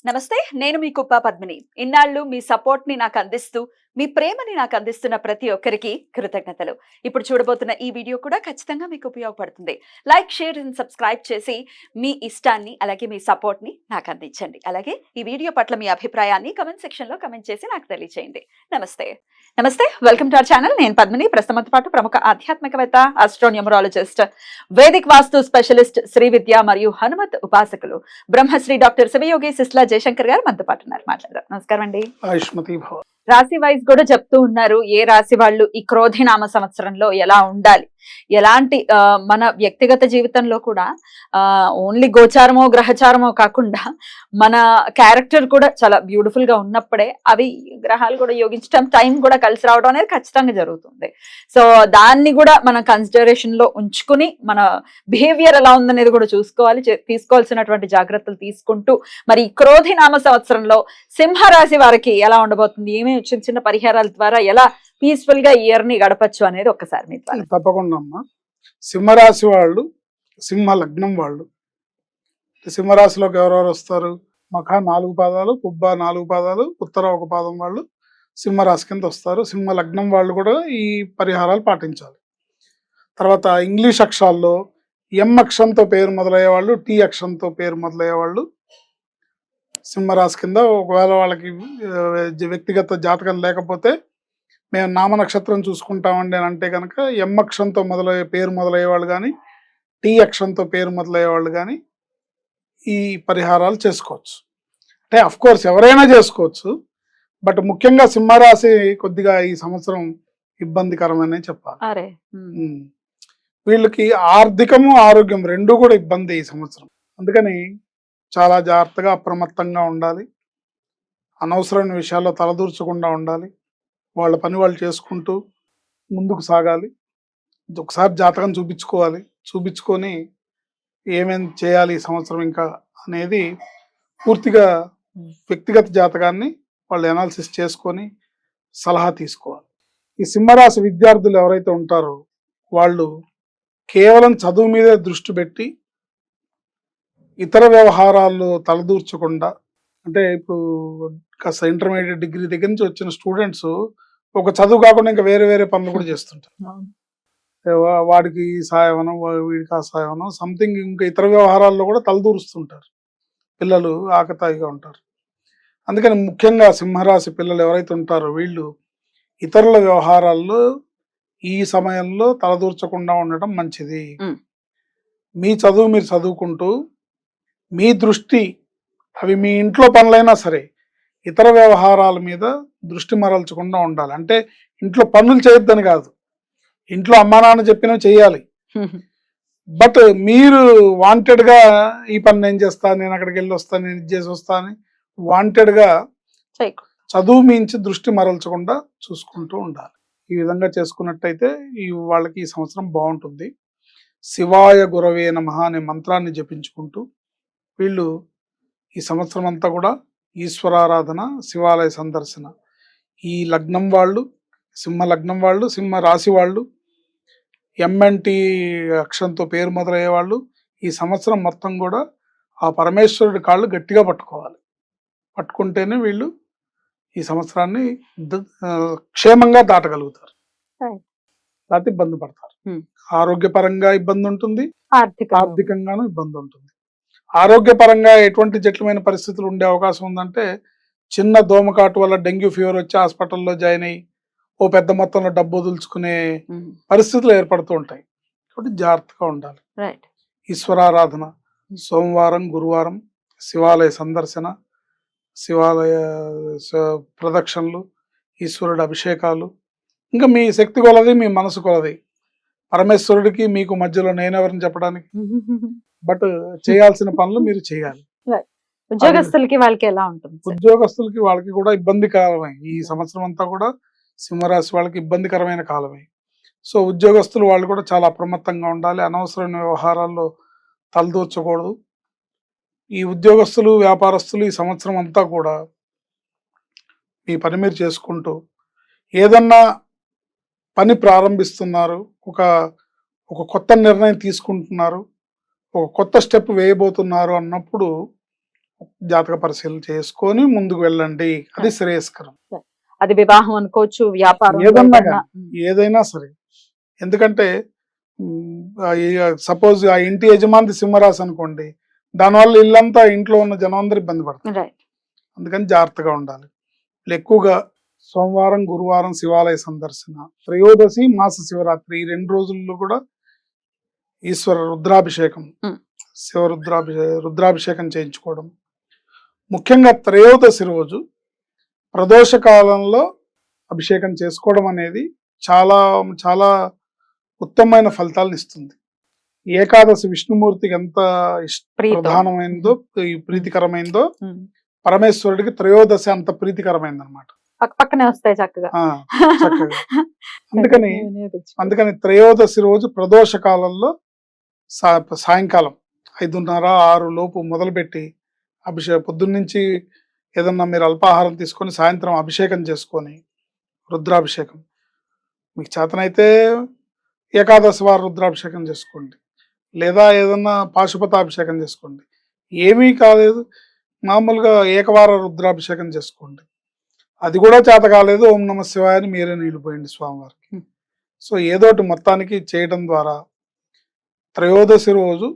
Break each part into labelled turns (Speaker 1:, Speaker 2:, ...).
Speaker 1: నమస్తే. నేను మీ కుప్ప పద్మిని. ఇన్నాళ్ళు మీ సపోర్ట్‌ని నాకందిస్తూ, మీ ప్రేమని నాకందిస్తున్న ప్రతి ఒక్కరికి కృతజ్ఞతలు. ఇప్పుడు చూడబోతున్న ఈ వీడియో కూడా ఖచ్చితంగా మీకు ఉపయోగపడుతుంది. లైక్, షేర్ అండ్ సబ్స్క్రైబ్ చేసి మీ ఇష్టాన్ని, అలాగే మీ సపోర్ట్‌ని నాకందించండి. అలాగే ఈ వీడియో పట్ల మీ అభిప్రాయాన్ని కామెంట్ సెక్షన్‌లో కామెంట్ చేసి నాకు తెలియజేయండి. నమస్తే. నమస్తే. Welcome to our channel. నేను పద్మిని. ప్రస్తుతంతో పాటు ప్రముఖ ఆధ్యాత్మికవేత్త, ఆస్ట్రోన్యూమరాలజిస్ట్, వేదిక్ వాస్తు స్పెషలిస్ట్, శ్రీ విద్య మరియు హనుమత్ ఉపాసకులు, బ్రహ్మశ్రీ డాక్టర్ శివయోగి సిస్లా జయశంకర్ గారు మనతో పాటు ఉన్నారు. మాట్లాడదాం. నమస్కారం అండి. రాశి వైజ్ కూడా చెప్తూ ఉన్నారు ఏ రాశి వాళ్ళు ఈ క్రోధినామ సంవత్సరంలో ఎలా ఉండాలి, ఎలాంటి మన వ్యక్తిగత జీవితంలో కూడా ఓన్లీ గోచారమో గ్రహచారమో కాకుండా మన క్యారెక్టర్ కూడా చాలా బ్యూటిఫుల్ గా ఉన్నప్పుడే అవి గ్రహాలు కూడా యోగించడం, టైం కూడా కలిసి రావడం అనేది ఖచ్చితంగా జరుగుతుంది. సో దాన్ని కూడా మన కన్సిడరేషన్ లో ఉంచుకుని మన బిహేవియర్ ఎలా ఉందనేది కూడా చూసుకోవాలి. తీసుకోవాల్సినటువంటి జాగ్రత్తలు తీసుకుంటూ మరి ఈ క్రోధినామ సంవత్సరంలో సింహరాశి వారికి ఎలా ఉండబోతుంది, ఏమేమి చిన్న చిన్న పరిహారాల ద్వారా ఎలా పీస్ఫుల్ గా ఇయర్ ని గడపచ్చు అనేది ఒక్కసారి మీ ద్వారా.
Speaker 2: తప్పకుండా అమ్మా. సింహరాశి వాళ్ళు, సింహ లగ్నం వాళ్ళు, సింహరాశిలోకి ఎవరెవరు వస్తారు? మఖ 4 పాదాలు, పుబ్బ 4 పాదాలు, ఉత్తర 1 పాదం వాళ్ళు సింహరాశి కింద వస్తారు. సింహ లగ్నం వాళ్ళు కూడా ఈ పరిహారాలు పాటించాలి. తర్వాత ఇంగ్లీష్ అక్షరాల్లో ఎం అక్షరంతో పేరు మొదలయ్యే వాళ్ళు, టీ అక్షరంతో పేరు మొదలయ్యే వాళ్ళు సింహరాశి కింద. ఒకవేళ వాళ్ళకి వ్యక్తిగత జాతకం లేకపోతే మేము నామ నక్షత్రం చూసుకుంటామండి అని అంటే కనుక ఎం అక్షరంతో పేరు మొదలయ్యే వాళ్ళు కానీ, టీ అక్షరంతో పేరు మొదలయ్యే వాళ్ళు కానీ ఈ పరిహారాలు చేసుకోవచ్చు. అంటే అఫ్ కోర్స్ ఎవరైనా చేసుకోవచ్చు, బట్ ముఖ్యంగా సింహరాశి కొద్దిగా ఈ సంవత్సరం ఇబ్బందికరమనే చెప్పాలి. వీళ్ళకి ఆర్థికము, ఆరోగ్యం రెండూ కూడా ఇబ్బంది ఈ సంవత్సరం. అందుకని చాలా జాగ్రత్తగా, అప్రమత్తంగా ఉండాలి. అనవసరమైన విషయాల్లో తలదూర్చకుండా ఉండాలి. వాళ్ళ పని వాళ్ళు చేసుకుంటూ ముందుకు సాగాలి. ఒకసారి జాతకం చూపించుకోవాలి. చూపించుకొని ఏమేమి చేయాలి ఈ సంవత్సరం ఇంకా అనేది పూర్తిగా వ్యక్తిగత జాతకాన్ని వాళ్ళు అనాలిసిస్ చేసుకొని సలహా తీసుకోవాలి. ఈ సింహరాశి విద్యార్థులు ఎవరైతే ఉంటారో వాళ్ళు కేవలం చదువు మీదే దృష్టి పెట్టి ఇతర వ్యవహారాల్లో తలదూర్చకుండా, అంటే ఇప్పుడు కాస్త ఇంటర్మీడియట్ డిగ్రీ దగ్గర నుంచి వచ్చిన స్టూడెంట్స్ ఒక చదువు కాకుండా ఇంకా వేరే వేరే పనులు కూడా చేస్తుంటారు. వాడికి సాయమనో, వీడికి ఆ సాయమనో, సంథింగ్ ఇంకా ఇతర వ్యవహారాల్లో కూడా తలదూరుస్తుంటారు. పిల్లలు ఆకతాయిగా ఉంటారు. అందుకని ముఖ్యంగా సింహరాశి పిల్లలు ఎవరైతే ఉంటారో వీళ్ళు ఇతరుల వ్యవహారాల్లో ఈ సమయంలో తలదూర్చకుండా ఉండటం మంచిది. మీ చదువు మీరు చదువుకుంటూ మీ దృష్టి, అవి మీ ఇంట్లో పనులైనా సరే, ఇతర వ్యవహారాల మీద దృష్టి మరల్చకుండా ఉండాలి. అంటే ఇంట్లో పనులు చేయొద్దని కాదు, ఇంట్లో అమ్మా నాన్న చెప్పినవి చేయాలి. బట్ మీరు వాంటెడ్గా ఈ పని నేను చేస్తాను, నేను అక్కడికి వెళ్ళి వస్తాను, నేను ఇది చేసి వస్తాను, వాంటెడ్గా చదువు మించి దృష్టి మరల్చకుండా చూసుకుంటూ ఉండాలి. ఈ విధంగా చేసుకున్నట్టయితే వాళ్ళకి ఈ సంవత్సరం బాగుంటుంది. శివాయ గురవే నమః అనే మంత్రాన్ని జపించుకుంటూ వీళ్ళు ఈ సంవత్సరం అంతా కూడా ఈశ్వరారాధన, శివాలయ సందర్శన, ఈ లగ్నం వాళ్ళు, సింహ లగ్నం వాళ్ళు, సింహ రాశి వాళ్ళు, ఎంఎన్టీ అక్షరంతో పేరు మొదలయ్యే వాళ్ళు ఈ సంవత్సరం మొత్తం కూడా ఆ పరమేశ్వరుడి కాళ్ళు గట్టిగా పట్టుకోవాలి. పట్టుకుంటేనే వీళ్ళు ఈ సంవత్సరాన్ని క్షేమంగా దాటగలుగుతారు. లేకపోతే ఇబ్బంది పడతారు. ఆరోగ్యపరంగా ఇబ్బంది ఉంటుంది, ఆర్థికంగాను ఇబ్బంది ఉంటుంది. ఆరోగ్యపరంగా ఎటువంటి జటిలమైన పరిస్థితులు ఉండే అవకాశం ఉందంటే, చిన్న దోమకాటు వల్ల డెంగ్యూ ఫీవర్ వచ్చి హాస్పిటల్లో జాయిన్ అయ్యి ఓ పెద్ద మొత్తంలో డబ్బు వదులుచుకునే పరిస్థితులు ఏర్పడుతూ ఉంటాయి. కాబట్టి జాగ్రత్తగా ఉండాలి. ఈశ్వరారాధన, సోమవారం, గురువారం శివాలయ సందర్శన, శివాలయ ప్రదక్షిణలు, ఈశ్వరుడి అభిషేకాలు, ఇంకా మీ శక్తి కొలది, మీ మనసు కొలది. పరమేశ్వరుడికి మీకు మధ్యలో నేనెవరిని చెప్పడానికి, బట్ చేయాల్సిన పనులు మీరు చేయాలి.
Speaker 1: ఉద్యోగస్తులకి వాళ్ళకి ఎలా ఉంటుంది?
Speaker 2: ఉద్యోగస్తులకి వాళ్ళకి కూడా ఇబ్బందికరమే. ఈ సంవత్సరం అంతా కూడా సింహరాశి వాళ్ళకి ఇబ్బందికరమైన కాలమే. సో ఉద్యోగస్తులు వాళ్ళు కూడా చాలా అప్రమత్తంగా ఉండాలి. అనవసరమైన వ్యవహారాల్లో తలదూర్చకూడదు. ఈ ఉద్యోగస్తులు, వ్యాపారస్తులు ఈ సంవత్సరం అంతా కూడా మీ పని మీరు చేసుకుంటూ ఏదన్నా పని ప్రారంభిస్తున్నారు, ఒక కొత్త నిర్ణయం తీసుకుంటున్నారు, ఒక కొత్త స్టెప్ వేయబోతున్నారు అన్నప్పుడు జాతక పరిశీలన చేసుకొని ముందుకు వెళ్ళండి, అది శ్రేయస్కరం.
Speaker 1: అది వివాహం అనుకోవచ్చు, వ్యాపారం
Speaker 2: ఏదన్నా ఏదైనా సరే. ఎందుకంటే సపోజ్ ఆ ఇంటి యజమాని సింహరాశి అనుకోండి, దానివల్ల ఇల్లంతా ఇంట్లో ఉన్న జనం అందరూ ఇబ్బంది పడతారు.
Speaker 1: రైట్.
Speaker 2: అందుకని జాగ్రత్తగా ఉండాలి. ఎక్కువగా సోమవారం, గురువారం శివాలయ సందర్శన, త్రయోదశి, మాస శివరాత్రి ఈ 2 రోజుల్లో కూడా ఈశ్వర రుద్రాభిషేకం, రుద్రాభిషేకం చేయించుకోవడం. ముఖ్యంగా త్రయోదశి రోజు ప్రదోష కాలంలో అభిషేకం చేసుకోవడం అనేది చాలా చాలా ఉత్తమమైన ఫలితాలను ఇస్తుంది. ఏకాదశి విష్ణుమూర్తికి ఎంత ప్రధానమైందో, ప్రీతికరమైందో, పరమేశ్వరుడికి త్రయోదశి అంత ప్రీతికరమైంది అనమాట.
Speaker 1: పక్కనే వస్తాయి చక్కగా.
Speaker 2: చక్కగా అందుకని త్రయోదశి రోజు ప్రదోష కాలంలో సాయంకాలం 5:30, 6 లోపు మొదలుపెట్టి పొద్దున్నుంచి ఏదన్నా మీరు అల్పాహారం తీసుకొని సాయంత్రం అభిషేకం చేసుకొని, రుద్రాభిషేకం మీకు చేతనైతే ఏకాదశి వారం రుద్రాభిషేకం చేసుకోండి, లేదా ఏదన్నా పాశుపతాభిషేకం చేసుకోండి. ఏమీ కాలేదు, మామూలుగా ఏకవార రుద్రాభిషేకం చేసుకోండి. అది కూడా చేత కాలేదు, ఓం నమ శివాయ అని మీరే నీళ్ళు పోయండి స్వామివారికి. సో ఏదోటి మొత్తానికి చేయడం ద్వారా త్రయోదశి రోజు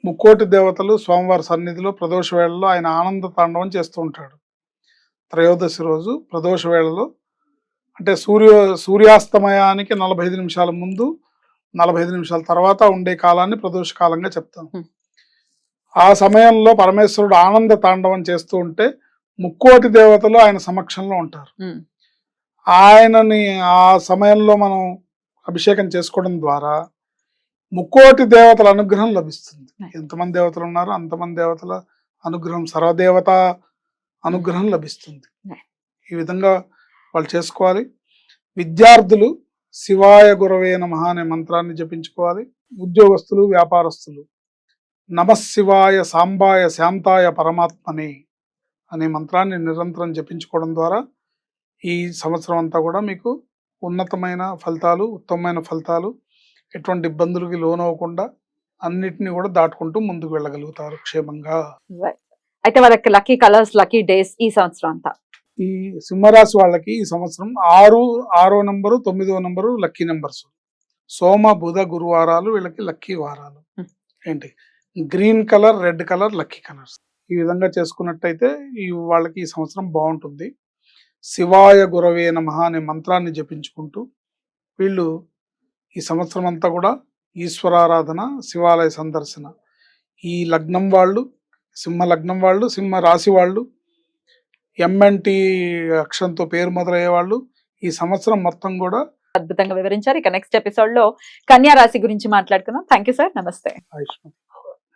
Speaker 2: ముక్కోటి దేవతలు స్వామివారి సన్నిధిలో ప్రదోష వేళలో ఆయన ఆనంద తాండవం చేస్తూ ఉంటాడు. త్రయోదశి రోజు ప్రదోష వేళలో అంటే సూర్యాస్తమయానికి 45 నిమిషాల ముందు, 45 నిమిషాల తర్వాత ఉండే కాలాన్ని ప్రదోష కాలంగా చెప్తాం. ఆ సమయంలో పరమేశ్వరుడు ఆనంద తాండవం చేస్తూ ఉంటే ముక్కోటి దేవతలు ఆయన సమక్షంలో ఉంటారు. ఆయనని ఆ సమయంలో మనం అభిషేకం చేసుకోవడం ద్వారా ముక్కోటి దేవతల అనుగ్రహం లభిస్తుంది. ఎంతమంది దేవతలు ఉన్నారో అంతమంది దేవతల అనుగ్రహం, సర్వదేవత అనుగ్రహం లభిస్తుంది. ఈ విధంగా వాళ్ళు చేసుకోవాలి. విద్యార్థులు శివాయ గురవే నమః అనే మంత్రాన్ని జపించుకోవాలి. ఉద్యోగస్తులు, వ్యాపారస్తులు నమఃశివాయ సాంబాయ శాంతాయ పరమాత్మనే అనే మంత్రాన్ని నిరంతరం జపించుకోవడం ద్వారా ఈ సంవత్సరం అంతా కూడా మీకు ఉన్నతమైన ఫలితాలు, ఉత్తమమైన ఫలితాలు, ఎటువంటి ఇబ్బందులకి లోనవ్వకుండా అన్నిటిని కూడా దాటుకుంటూ ముందుకు వెళ్ళగలుగుతారు క్షేమంగా.
Speaker 1: అయితే వాళ్ళకి లక్కీ కలర్స్, లక్కీ డేస్ ఈ సంవత్సరం అంతా.
Speaker 2: ఈ సింహరాశి వాళ్ళకి ఈ సంవత్సరం 6వ నంబరు, 9వ నంబరు లక్కీ నెంబర్స్. సోమ, బుధ, గురువారాలు వీళ్ళకి లక్కీ వారాలు. ఏంటి green colour, red colour lucky colours. ఈ విధంగా చేసుకున్నట్టయితే వాళ్ళకి ఈ సంవత్సరం బాగుంటుంది. శివాయ గురవే నమః అనే మంత్రాన్ని జపించుకుంటూ వీళ్ళు ఈ సంవత్సరం అంతా కూడా ఈశ్వరారాధన, శివాలయ సందర్శన. ఈ లగ్నం వాళ్ళు, సింహ లగ్నం వాళ్ళు, సింహ రాశి వాళ్ళు, ఎంఎన్టి అక్షరంతో పేరు మొదలయ్యే వాళ్ళు ఈ సంవత్సరం మొత్తం కూడా
Speaker 1: అద్భుతంగా వివరించారు. ఇక నెక్స్ట్ ఎపిసోడ్ లో కన్యా రాశి గురించి మాట్లాడుకుందాం. Thank you sir. నమస్తే.
Speaker 2: ఆయుష్మాన్.